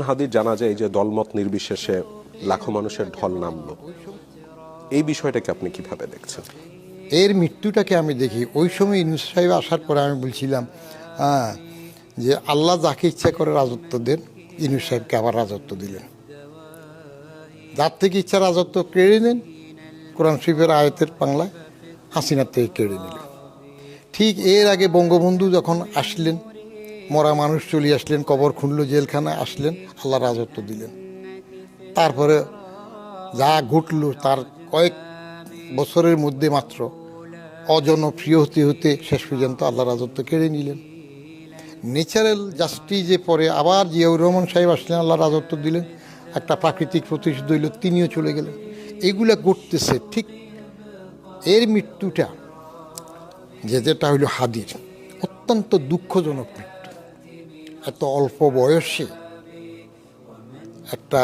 হাদির জানা যায় এই যে দলমত নির্বিশেষে লাখো মানুষের ঢল নামলো, এই বিষয়টাকে আপনি কিভাবে দেখছেন? এর মৃত্যুটাকে আমি দেখি ওই সময় ইউনূস সাহেব আসার পরে আমি বলছিলাম যে আল্লাহ যাকে ইচ্ছা করে রাজত্ব দেন, ইউনূস সাহেবকে আবার রাজত্ব দিলেন। যার থেকে ইচ্ছা রাজত্ব কেড়ে নেন, কোরআন শরীফের আয়াতের বাংলায় হাসিনার থেকে কেড়ে নিল। ঠিক এর আগে বঙ্গবন্ধু যখন আসলেন, মরা মানুষ চলে আসলেন, কবর খুঁড়ল, জেলখানায় আসলেন, আল্লাহ রাজত্ব দিলেন। তারপরে যা ঘটল তার কয়েক বছরের মধ্যে মাত্র অজনপ্রিয় হতে হতে শেষ পর্যন্ত আল্লাহ রাজত্ব কেড়ে নিলেন। ন্যাচারাল জাস্টিসে পরে আবার জিয়াউর রহমান সাহেব আসলেন, আল্লাহ রাজত্ব দিলেন, একটা প্রাকৃতিক প্রতিশোধ হইল, তিনিও চলে গেলেন। এগুলা ঘটতেছে। ঠিক এর মৃত্যুটা যেটা হইল হাদির, অত্যন্ত দুঃখজনক মৃত্যু। এত অল্প বয়সে একটা